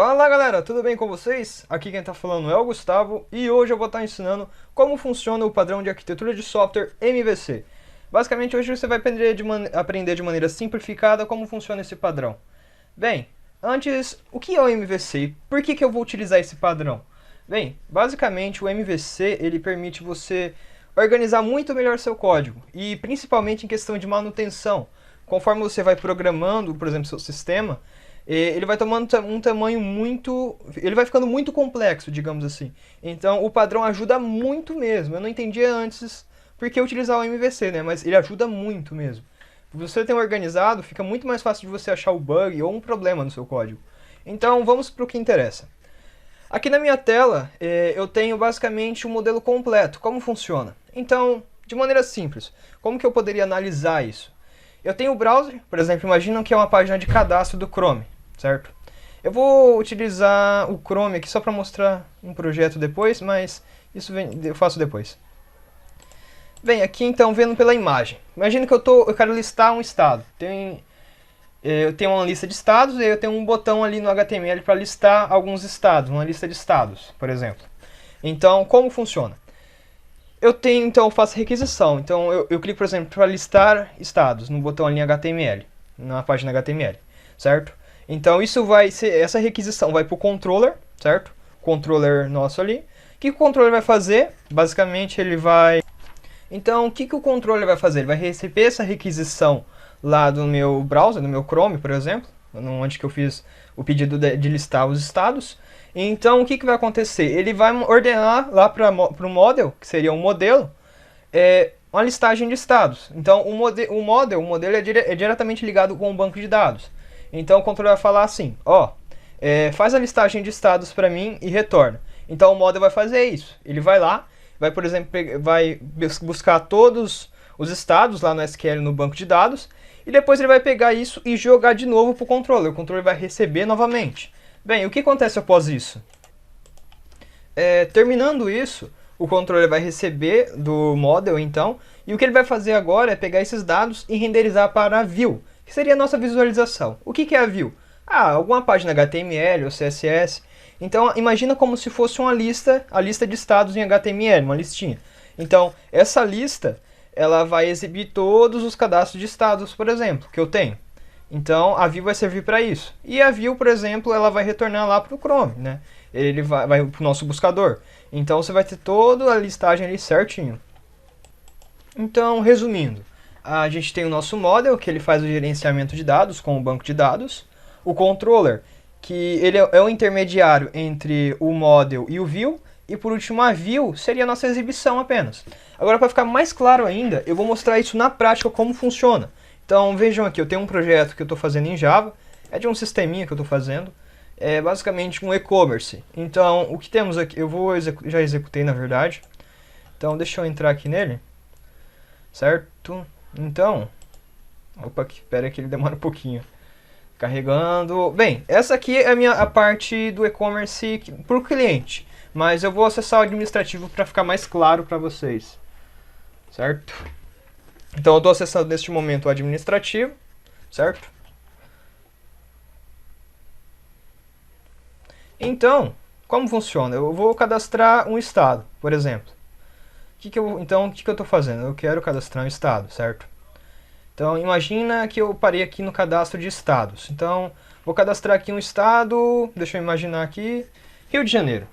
Fala galera, tudo bem com vocês? Aqui quem está falando é o Gustavo e hoje eu vou estar ensinando como funciona o padrão de arquitetura de software MVC. Basicamente hoje você vai aprender de maneira simplificada como funciona esse padrão. Bem, antes, o que é o MVC e por que eu vou utilizar esse padrão? Bem, basicamente o MVC ele permite você organizar muito melhor seu código e principalmente em questão de manutenção. Conforme você vai programando, por exemplo, seu sistema, ele vai tomando um tamanho muito... ele vai ficando muito complexo, digamos assim. Então, o padrão ajuda muito mesmo. Eu não entendia antes por que utilizar o MVC, né? Mas ele ajuda muito mesmo. Se você tem organizado, fica muito mais fácil de você achar o bug ou um problema no seu código. Então, vamos para o que interessa. Aqui na minha tela, eu tenho basicamente um modelo completo. Como funciona? Então, de maneira simples, como que eu poderia analisar isso? Eu tenho o browser, por exemplo, imaginam que é uma página de cadastro do Chrome, certo? Eu vou utilizar o Chrome aqui só para mostrar um projeto depois, mas isso eu faço depois. Bem, aqui então, vendo pela imagem. Imagina que eu quero listar um estado. Eu tenho uma lista de estados e eu tenho um botão ali no HTML para listar alguns estados, uma lista de estados, por exemplo. Então, como funciona? Eu faço requisição. Então, eu clico, por exemplo, para listar estados no botão ali em HTML, na página HTML, certo? Então, essa requisição vai para o controller, certo? Controller nosso ali. O que o controller vai fazer? Basicamente, Então, o que o controller vai fazer? Ele vai receber essa requisição lá do meu browser, do meu Chrome, por exemplo, onde que eu fiz o pedido de listar os estados. Então, o que vai acontecer? Ele vai ordenar lá para o model, que seria um modelo, uma listagem de estados. Então, o modelo é diretamente ligado com o banco de dados. Então, o controller vai falar assim, faz a listagem de estados para mim e retorna. Então, o model vai fazer isso. Ele vai lá, por exemplo, vai buscar todos os estados lá no SQL no banco de dados, e depois ele vai pegar isso e jogar de novo para o controller. O controller vai receber novamente. Bem, o que acontece após isso? Terminando isso, o controller vai receber do model, então, e o que ele vai fazer agora é pegar esses dados e renderizar para a view, que seria a nossa visualização. O que é a view? Alguma página HTML ou CSS. Então, imagina como se fosse a lista de estados em HTML, uma listinha. Então, essa lista, ela vai exibir todos os cadastros de estados, por exemplo, que eu tenho. Então, a view vai servir para isso. E a view, por exemplo, ela vai retornar lá para o Chrome, né? Ele vai para o nosso buscador. Então, você vai ter toda a listagem ali certinho. Então, resumindo, a gente tem o nosso model, que ele faz o gerenciamento de dados com o banco de dados. O controller, que ele é o intermediário entre o model e o view. E por último, a view seria a nossa exibição apenas. Agora, para ficar mais claro ainda, eu vou mostrar isso na prática, como funciona. Então, vejam aqui, eu tenho um projeto que eu estou fazendo em Java, é de um sisteminha que eu estou fazendo, é basicamente um e-commerce. Então, o que temos aqui, já executei na verdade, então deixa eu entrar aqui nele, certo? Então, espera aí que ele demora um pouquinho, carregando. Bem, essa aqui é a parte do e-commerce para o cliente, mas eu vou acessar o administrativo para ficar mais claro para vocês, certo? Então, eu estou acessando neste momento o administrativo, certo? Então, como funciona? Eu vou cadastrar um estado, por exemplo. Então, o que eu estou fazendo? Eu quero cadastrar um estado, certo? Então, imagina que eu parei aqui no cadastro de estados. Então, vou cadastrar aqui um estado, deixa eu imaginar aqui, Rio de Janeiro.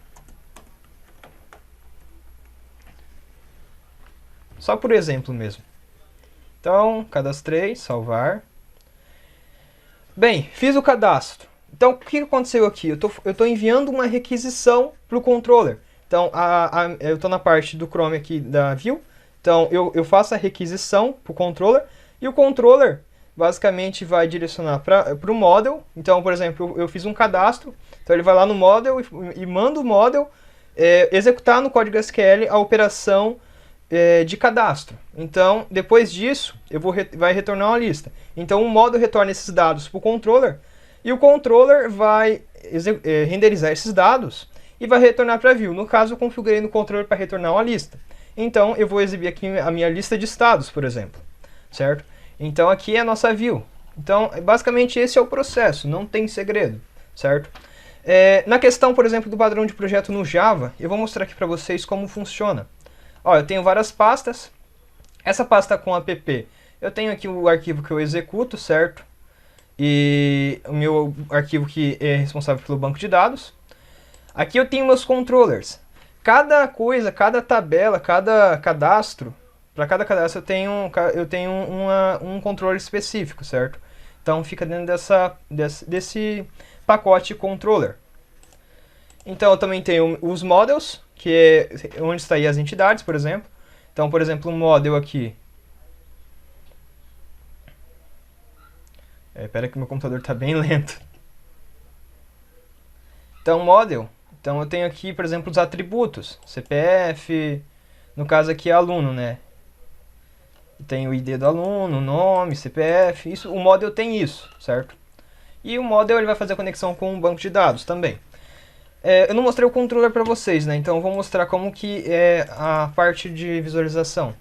Só por exemplo mesmo. Então, cadastrei, salvar. Bem, fiz o cadastro. Então, o que aconteceu aqui? Eu estou enviando uma requisição para o controller. Então, eu estou na parte do Chrome aqui da view. Então, eu faço a requisição para o controller. E o controller, basicamente, vai direcionar para o model. Então, por exemplo, eu fiz um cadastro. Então, ele vai lá no model e manda o model executar no código SQL a operação de cadastro. Então, depois disso, vai retornar uma lista. Então, o model retorna esses dados para o controller e o controller vai renderizar esses dados e vai retornar para a view. No caso, eu configurei no controller para retornar uma lista. Então, eu vou exibir aqui a minha lista de estados, por exemplo, certo? Então, aqui é a nossa view. Então, basicamente, esse é o processo, não tem segredo, certo? Na questão, por exemplo, do padrão de projeto no Java, eu vou mostrar aqui para vocês como funciona. Ó, eu tenho várias pastas. Essa pasta com app, eu tenho aqui o arquivo que eu executo, certo? E o meu arquivo que é responsável pelo banco de dados. Aqui eu tenho meus controllers. Cada coisa, cada tabela, cada cadastro, para cada cadastro eu tenho um controller específico, certo? Então fica dentro desse pacote controller. Então eu também tenho os models, que é onde está aí as entidades, por exemplo. Então, por exemplo, um model aqui. Espera que meu computador está bem lento. Então, model. Então eu tenho aqui, por exemplo, os atributos. CPF, no caso aqui é aluno, né? Tem o ID do aluno, nome, CPF, isso, o model tem isso, certo? E o model ele vai fazer a conexão com o banco de dados também. Eu não mostrei o controller para vocês, né? Então eu vou mostrar como que é a parte de visualização.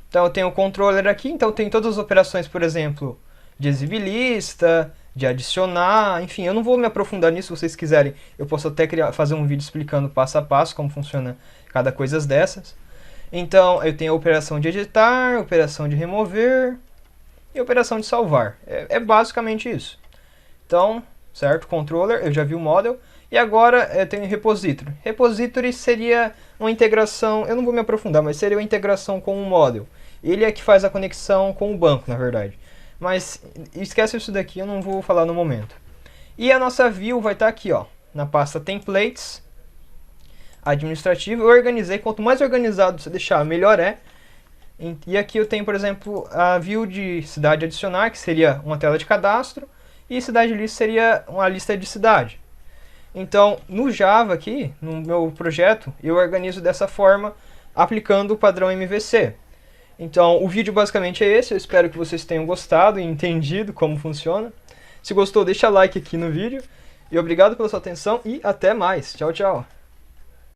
Então eu tenho o controller aqui, então tem todas as operações, por exemplo, de exibir lista, de adicionar, enfim, eu não vou me aprofundar nisso, se vocês quiserem, eu posso até fazer um vídeo explicando passo a passo como funciona cada coisa dessas. Então eu tenho a operação de editar, operação de remover e operação de salvar. É basicamente isso. Então, certo? Controller, eu já vi o model. E agora eu tenho repository. Repository seria uma integração, eu não vou me aprofundar, mas seria uma integração com o model. Ele é que faz a conexão com o banco, na verdade. Mas esquece isso daqui, eu não vou falar no momento. E a nossa view vai estar aqui, ó, na pasta templates, administrativo. Eu organizei, quanto mais organizado você deixar, melhor é. E aqui eu tenho, por exemplo, a view de cidade adicionar, que seria uma tela de cadastro, e cidade list seria uma lista de cidade. Então, no Java aqui, no meu projeto, eu organizo dessa forma, aplicando o padrão MVC. Então, o vídeo basicamente é esse, eu espero que vocês tenham gostado e entendido como funciona. Se gostou, deixa like aqui no vídeo. E obrigado pela sua atenção e até mais. Tchau, tchau.